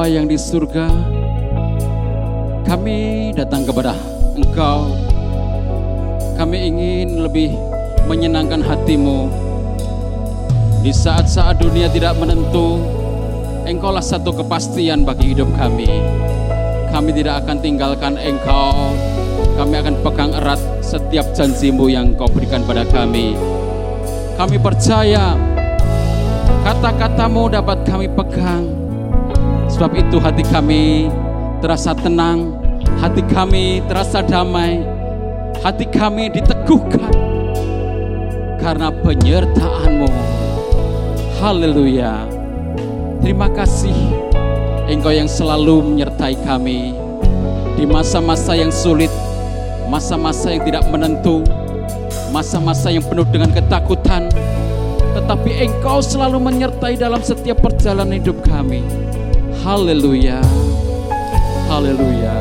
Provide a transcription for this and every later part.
Bapa yang di surga, kami datang kepada Engkau. Kami ingin lebih menyenangkan hati-Mu. Di saat-saat dunia tidak menentu, Engkaulah satu kepastian bagi hidup kami. Kami tidak akan tinggalkan Engkau. Kami akan pegang erat setiap janji-Mu yang Engkau berikan pada kami. Kami percaya kata-kata-Mu dapat kami pegang. Sebab itu hati kami terasa tenang, hati kami terasa damai, hati kami diteguhkan karena penyertaan-Mu. Haleluya. Terima kasih Engkau yang selalu menyertai kami di masa-masa yang sulit, masa-masa yang tidak menentu, masa-masa yang penuh dengan ketakutan, tetapi Engkau selalu menyertai dalam setiap perjalanan hidup kami. Haleluya. Haleluya.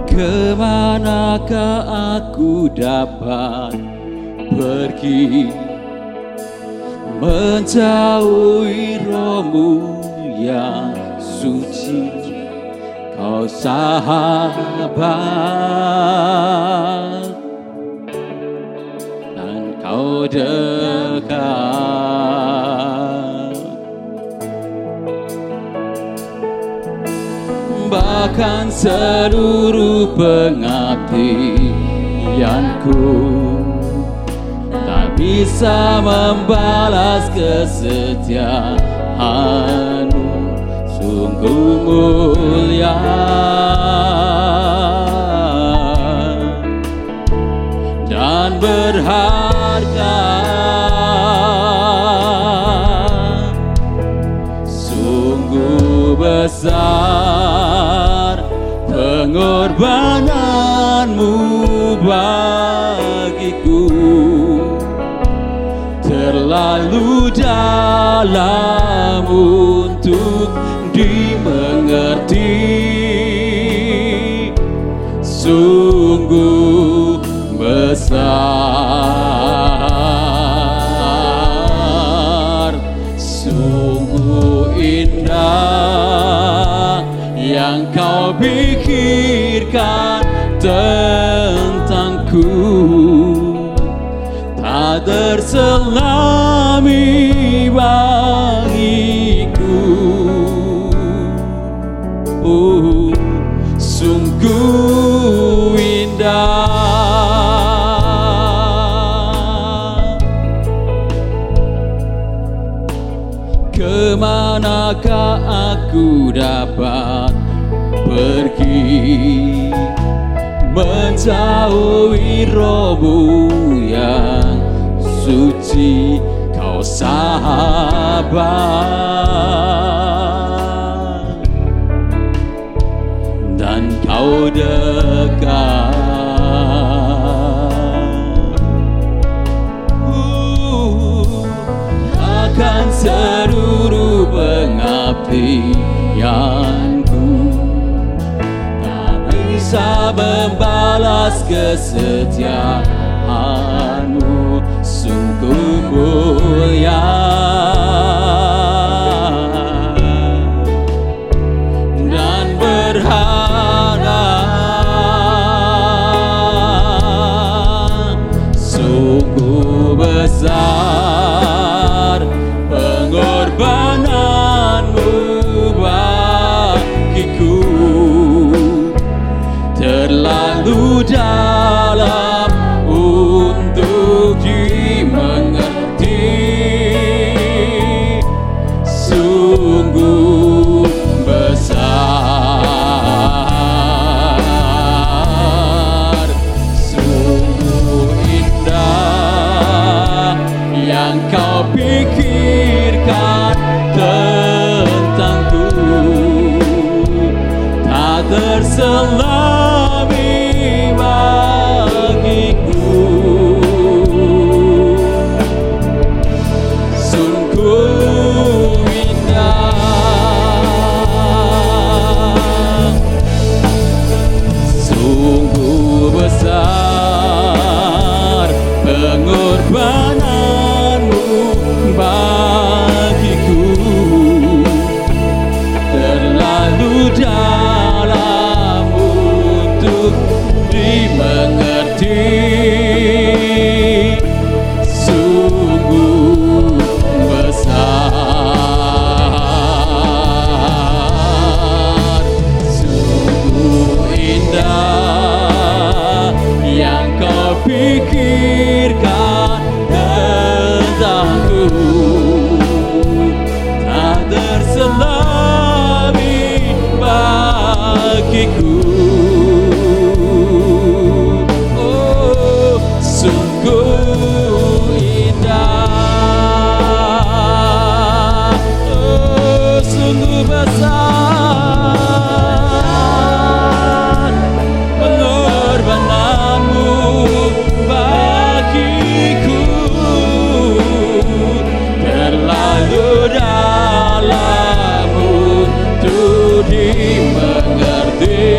Kemanakah aku dapat pergi menjauhi Roh-Mu yang suci? Kau sahabat dan Kau dekat, bahkan seluruh pengabdianku tak bisa membalas kesetiaan-Mu. Sungguh mulia dan berharga, sungguh besar pengorbanan-Mu bagiku, terlalu dalam untuk dimengerti. Sungguh besar, sungguh indah yang Kau pikirkan tentangku, tak terselami bagiku. Sungguh indah. Kemanakah aku dapat pergi menjauhi Roh-Mu yang suci? Kau sahabat dan Kau dekat, akan seluruh pengabdianku tak bisa membalas kesetiaan-Mu. Sungguh mulia dan berharga, sungguh besar pengorbanan-Mu bagiku, terlalu dalam untuk dimengerti. pikirkan tentangku, tak terselami bagiku. Oh, sungguh indah, oh, sungguh besar pengorbananmu bagiku, terlalu dalam untuk dimengerti,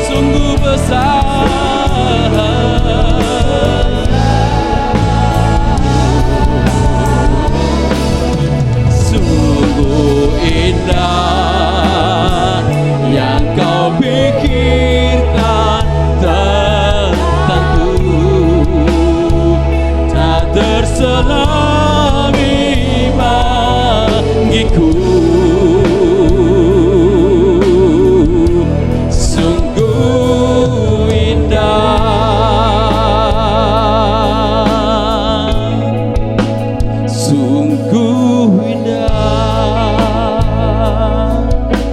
sungguh besar, sungguh indah yang kau pikirkan tentangku, tak terselami bagiku. Sungguh indah, sungguh indah,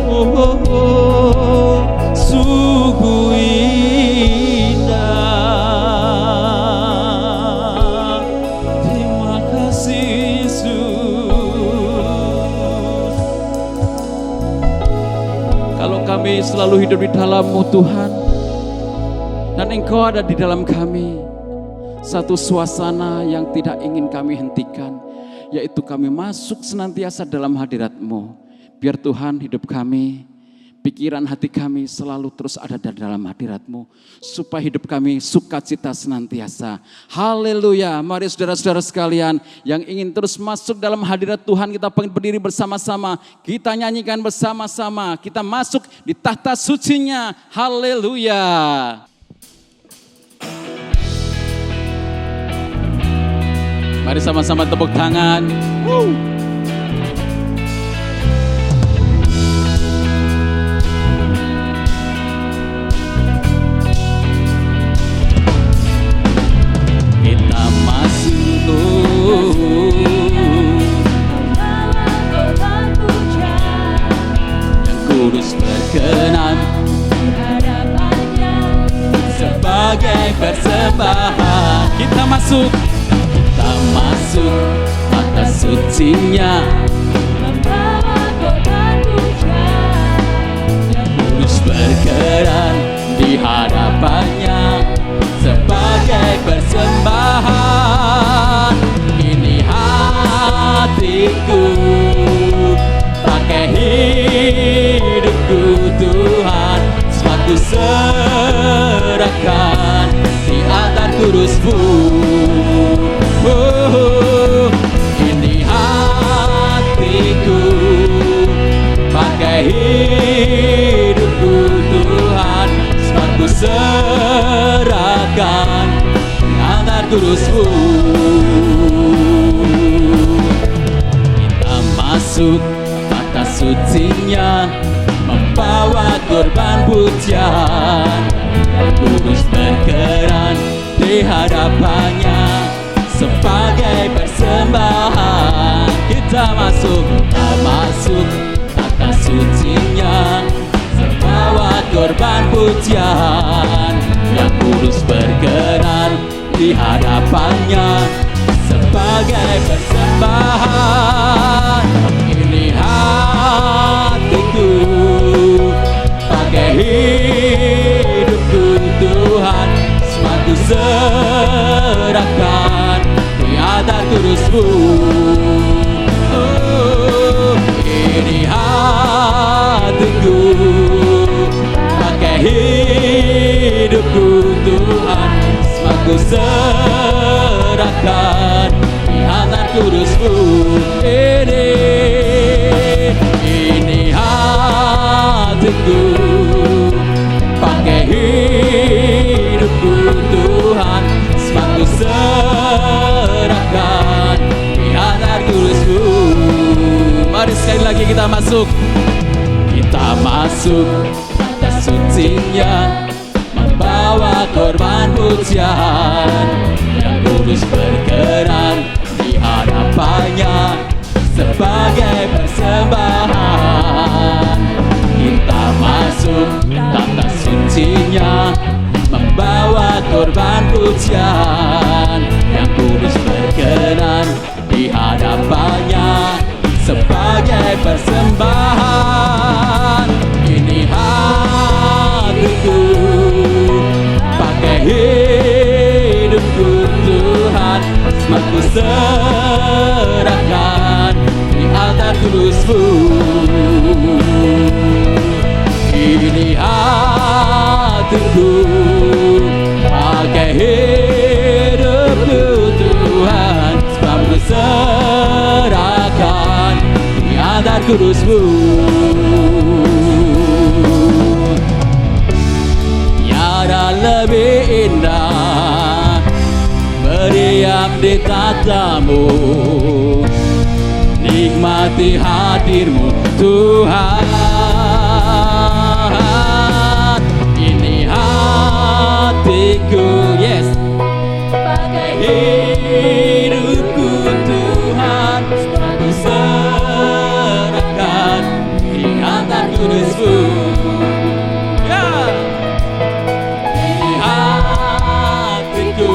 oh, oh, oh, sungguh indah. Terima kasih Yesus. Kalau kami selalu hidup di dalam-Mu Tuhan, dan Engkau ada di dalam kami, satu suasana yang tidak ingin kami hentikan, yaitu kami masuk senantiasa dalam hadirat-Mu. Biar Tuhan hidup kami, pikiran hati kami selalu terus ada di dalam hadirat-Mu, supaya hidup kami sukacita senantiasa. Haleluya. Mari saudara-saudara sekalian yang ingin terus masuk dalam hadirat Tuhan, kita pengen berdiri bersama-sama, kita nyanyikan bersama-sama, kita masuk di tahta suci-Nya. Haleluya. Mari sama-sama tepuk tangan. Kita masuk yang kudus berkenan sebagai persembahan. Kita masuk tahta suci-Nya, membawa korban pujian yang kudus berkenan di hadapan-Nya sebagai persembahan. Ini hatiku, pakai hidupku Tuhan, semua serahkan di altar kudus-Mu. Oh, ini hatiku, pakai hidupku Tuhan, semua serahkan di altar kudus-Mu. Kita masuk tahta suci-Nya, membawa korban pujian yang kudus berkenan di hadapan-Nya sebagai persembahan. Kita masuk tahta suci-Nya, membawa korban pujian yang kudus berkenan di hadapan-Nya sebagai persembahan. Ini hatiku, pakai hidupku Tuhan, semua ku serahkan di altar kudus-Mu. Oh, ini hatiku, pakai hidupku Tuhan, semua ku serahkan di altar kudus-Mu. Ini hatiku, pakai hidupku Tuhan, semua ku serahkan di altar kudus-Mu. Mari sekali lagi kita masuk tahta suci-Nya, membawa korban pujian pujian, yang kudus berkenan di hadapannya sebagai persembahan. Kita masuk tata sucinya, membawa korban pujian, yang kudus berkenan di hadapannya sebagai persembahan. Ini hatiku, pakai hidupku Tuhan, aku serahkan di altar kudus-Mu. Ini hatiku, pakai hidupku Tuhan, aku serahkan di altar kudus-Mu. Tiada lebih indah berdiam di tatamu, nikmati hadir-Mu Tuhan. Ini hatiku, yes, pakai hidupku Tuhan, aku serahkan di altar kudus-Mu. Yeah. Ini hatiku,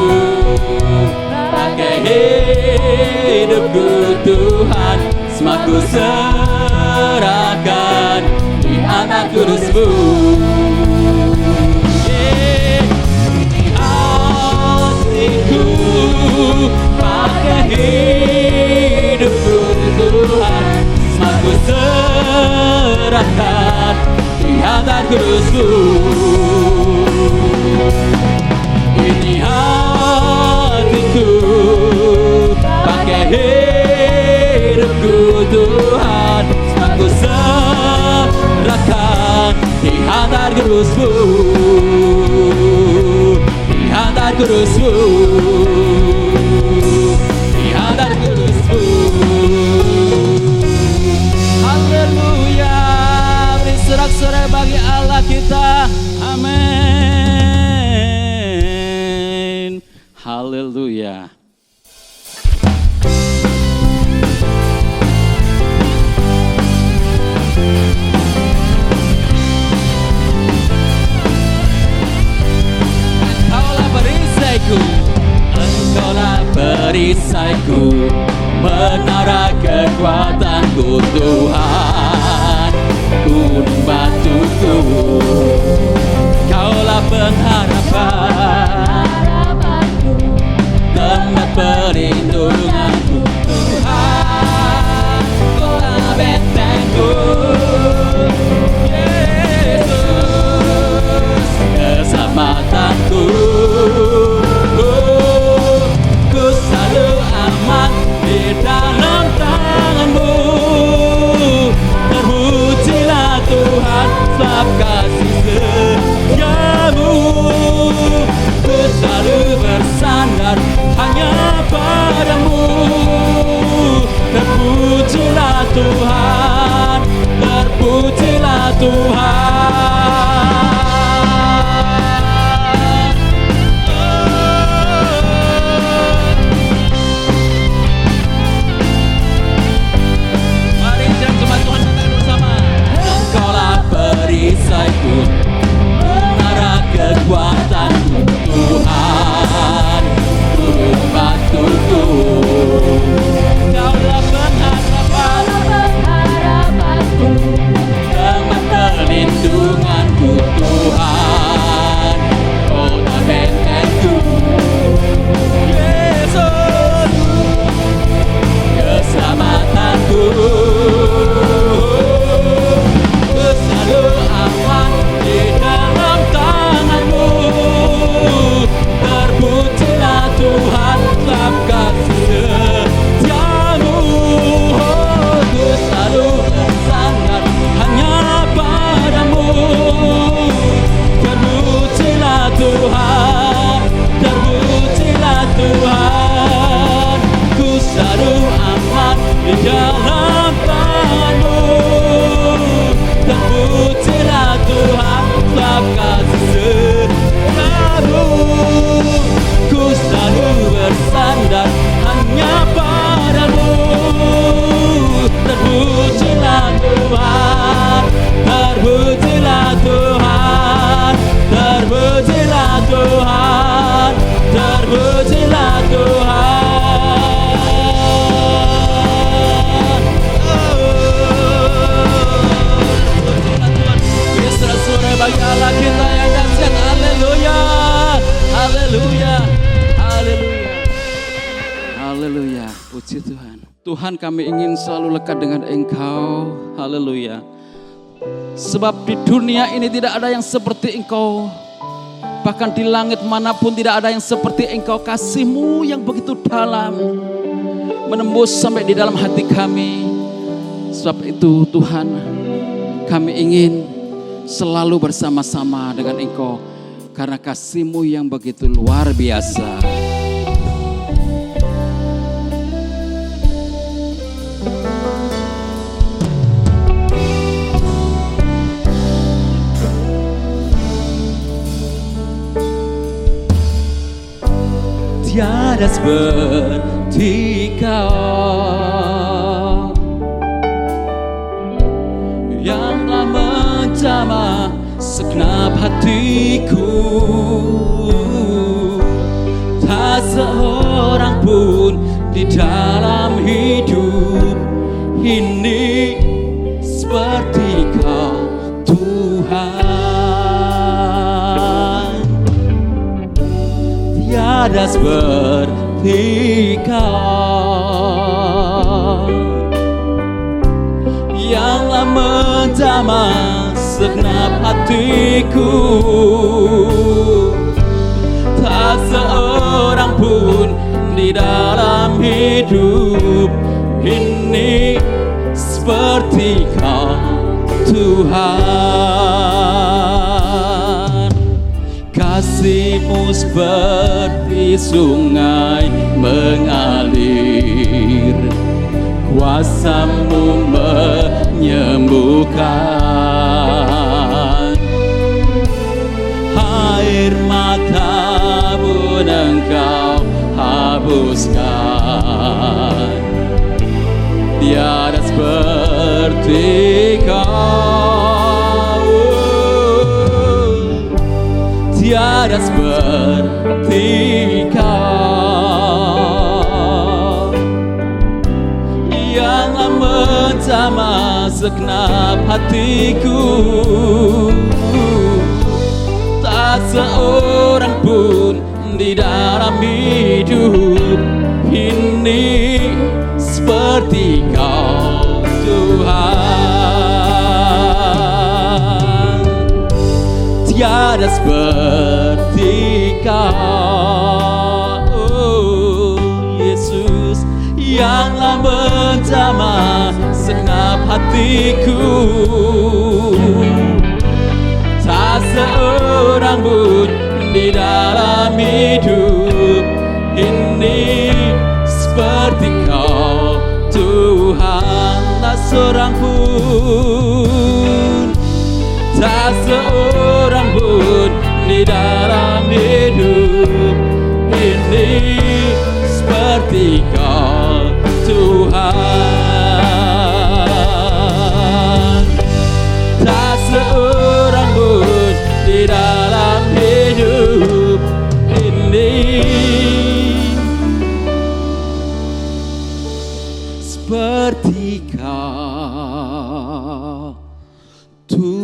pakai hidupku Tuhan, semaku serahkan di altar kudus-Mu. Hatiku, pakai hidupku Tuhan, semaku serahkan di altar kudus-Mu. Ini hatiku, pakai hidupku Tuhan, aku serahkan di altar kudus-Mu, di altar kudus-Mu, di altar kudus-Mu. Haleluya, beri sorak-sorai bagi Allah kita. Amin. Haleluya. Engkaulah perisaiku, menara kekuatanku Tuhan, gunung batuku, Kaulah pengharapanku, tempat perlindunganku Tuhan, Kaulah bentengku Yesus, keselamatanku. Dalam tangan-Mu terpujilah Tuhan, sebab kasih Puji Tuhan. Tuhan, kami ingin selalu lekat dengan Engkau. Haleluya. Sebab di dunia ini tidak ada yang seperti Engkau. Bahkan di langit manapun tidak ada yang seperti Engkau. Kasih-Mu yang begitu dalam menembus sampai di dalam hati kami. Sebab itu Tuhan, kami ingin selalu bersama-sama dengan Engkau. Karena kasih-Mu yang begitu luar biasa. Tiada seperti Kau yang telah menjamah segenap hatiku. Tak seorang pun di dalam hidup ini seperti Kau, Tuhan. Tiada seperti Kau yang telah menjamah segenap hatiku. Tak seorang pun di dalam hidup ini seperti Kau, Tuhan. Kasih-Mu seperti sungai mengalir, kuasa-Mu menyembuhkan. Air mata pun Engkau hapuskan. Tiada seperti Kau, tiada seperti Kau yang menjamah segenap hatiku. Tak seorang pun di dalam hidup ini seperti Kau, Tuhan. Tiada seperti Kau, oh, Yesus, yang menjamah segenap hatiku. Tak seorang pun di dalam hidup ini seperti Kau, Tuhan. Tak seorang pun, tak seorang pun di dalam hidup ini seperti Kau, Tuhan. Tak seorang pun di dalam hidup ini seperti Kau, Tuhan.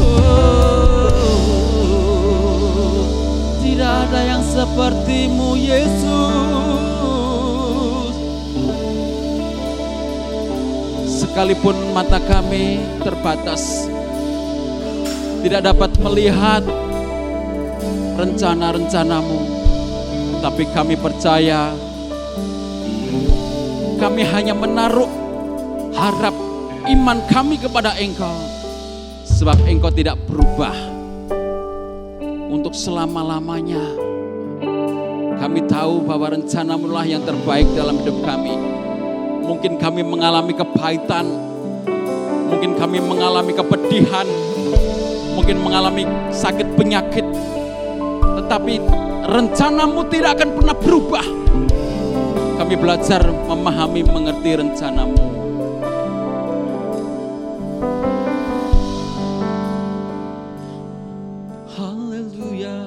Oh, tidak ada yang seperti-Mu, Yesus. Sekalipun mata kami terbatas, tidak dapat melihat rencana-rencana-Mu, tapi kami percaya, kami hanya menaruh harap iman kami kepada Engkau, sebab Engkau tidak berubah untuk selama-lamanya. Kami tahu bahwa rencana-Mu lah yang terbaik dalam hidup kami. Mungkin kami mengalami kepahitan, mungkin kami mengalami kepedihan, mungkin mengalami sakit penyakit, tetapi rencana-Mu tidak akan pernah berubah. Kami belajar memahami, mengerti rencana-Mu. Haleluya.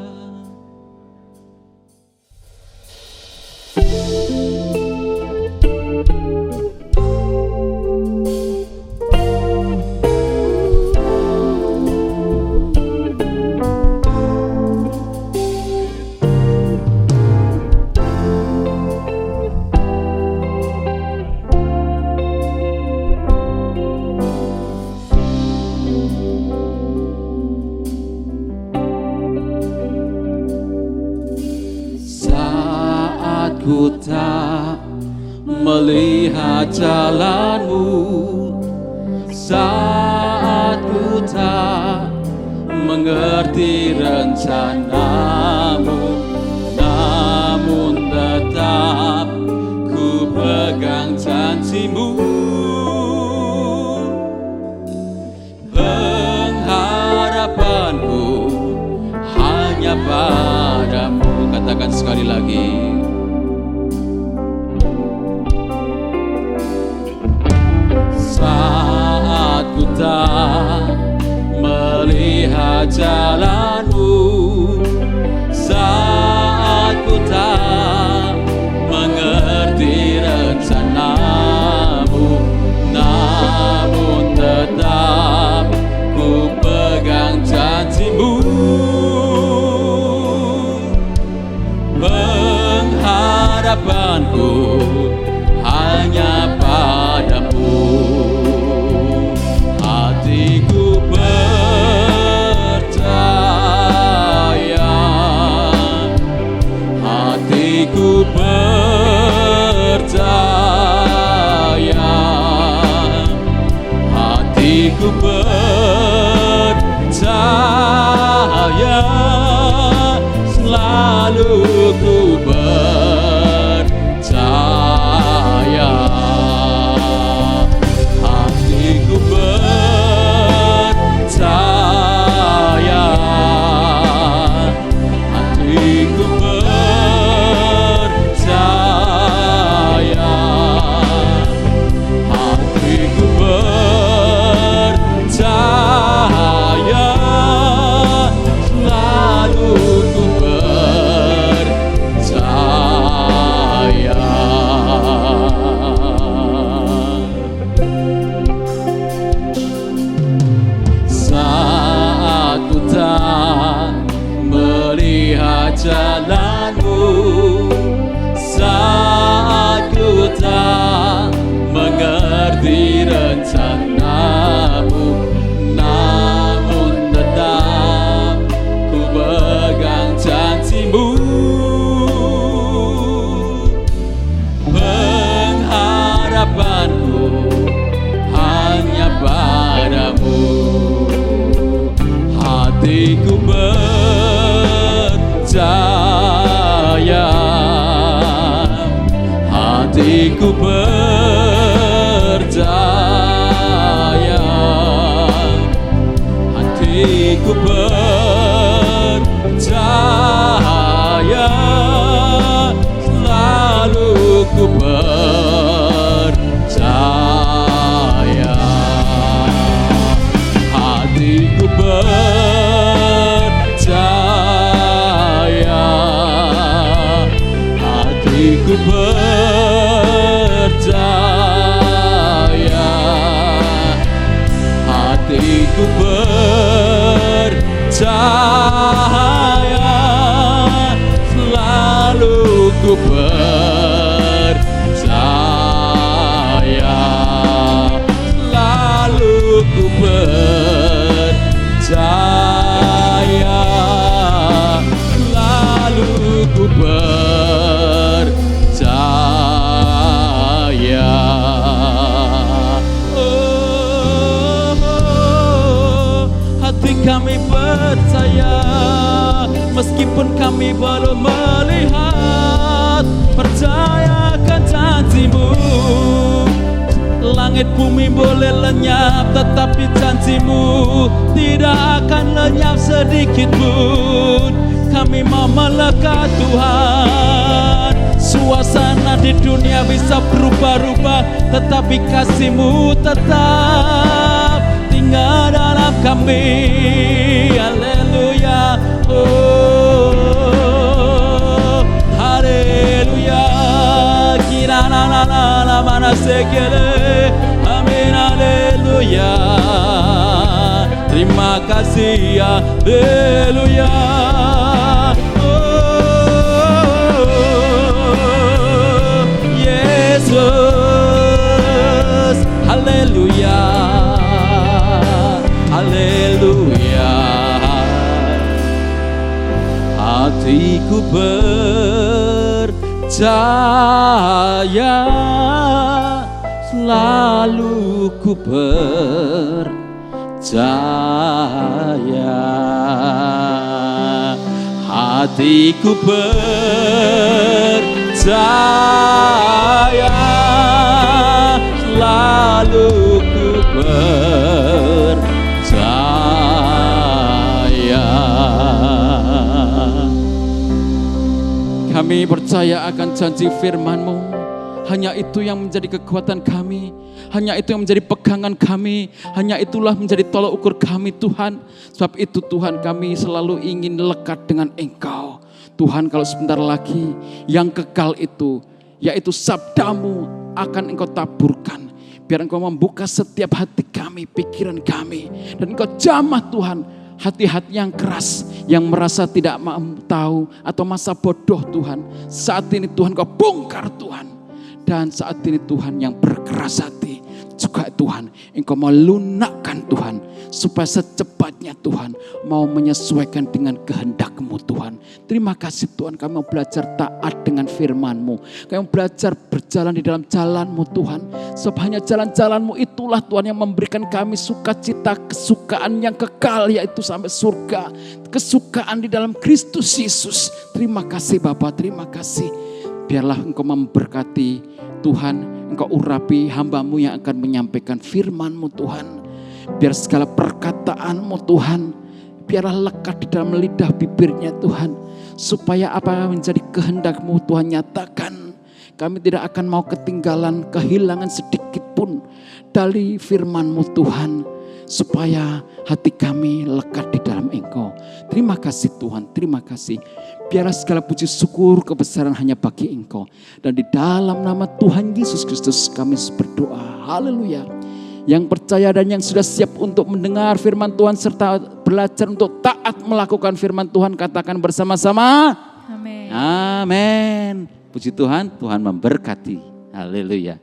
melihat jalanmu, saat ku tak mengerti rencanamu, namun tetap ku pegang janjimu. Pengharapanku hanya padamu. Katakan sekali lagi. Saat ku tak melihat jalanmu, saat ku tak mengerti rencanamu, namun tetap ku pegang janjimu. Pengharapanku hanya padamu. Hatiku percaya, hatiku percaya, hatiku percaya, selalu ku percaya. Hatiku percaya, hatiku percaya, hatiku percaya, selalu ku percaya. Saat ku tak melihat jalanmu, saat ku tak mengerti rencanamu, namun tetap ku pegang janjimu. Pengharapanku hanya padamu. Hatiku percaya, hatiku percaya, hatiku percaya, selalu ku percaya. Hatiku percaya, hatiku percaya, hatiku percaya, selalu ku percaya, selalu ku percaya, selalu ku percaya. Hati kami percaya, meskipun kami belum melihat, percayakan janjimu. Langit bumi boleh lenyap, tetapi janjimu tidak akan lenyap sedikit pun. Kami mau melekat Tuhan. Suasana di dunia bisa berubah-ubah, tetapi kasih-Mu tetap tinggal dalam kami. Haleluya, oh haleluya. Kirana mana sekele, amin, haleluya. Terima kasih, haleluya. Oh Yesus, haleluya, haleluya. Hatiku percaya, selalu ku percaya, hatiku percaya, selalu ku percaya. Kami percaya akan janji firman-Mu. Hanya itu yang menjadi kekuatan kami, hanya itu yang menjadi pegangan kami, hanya itulah menjadi tolak ukur kami Tuhan. Sebab itu Tuhan, kami selalu ingin lekat dengan Engkau. Tuhan, kalau sebentar lagi yang kekal itu, yaitu sabda-Mu akan Engkau taburkan. Biar Engkau membuka setiap hati kami, pikiran kami, dan Engkau jamah Tuhan hati-hati yang keras, yang merasa tidak mau tahu atau masa bodoh Tuhan. Saat ini Tuhan Kau bongkar Tuhan. Dan saat ini Tuhan yang berkeras hati juga Tuhan, Engkau mau lunakkan Tuhan, supaya secepatnya Tuhan mau menyesuaikan dengan kehendak-Mu Tuhan. Terima kasih Tuhan, kami mau belajar taat dengan firman-Mu, kami mau belajar berjalan di dalam jalan-Mu Tuhan. Sebab hanya jalan-jalan-Mu itulah Tuhan yang memberikan kami sukacita, kesukaan yang kekal, yaitu sampai surga, kesukaan di dalam Kristus Yesus. Terima kasih Bapa, terima kasih. Biarlah Engkau memberkati Tuhan, Engkau urapi hamba-Mu yang akan menyampaikan firman-Mu Tuhan. Biar segala perkataan-Mu Tuhan, biarlah lekat di dalam lidah bibirnya Tuhan. Supaya apa yang menjadi kehendak-Mu Tuhan nyatakan. Kami tidak akan mau ketinggalan, kehilangan sedikit pun dari firman-Mu Tuhan. Supaya hati kami lekat di dalam Engkau. Terima kasih Tuhan, terima kasih. Biarlah segala puji syukur kebesaran hanya bagi Engkau. Dan di dalam nama Tuhan Yesus Kristus kami berdoa. Haleluya. Yang percaya dan yang sudah siap untuk mendengar firman Tuhan serta belajar untuk taat melakukan firman Tuhan, katakan bersama-sama. Amin. Amin. Puji Tuhan, Tuhan memberkati. Haleluya.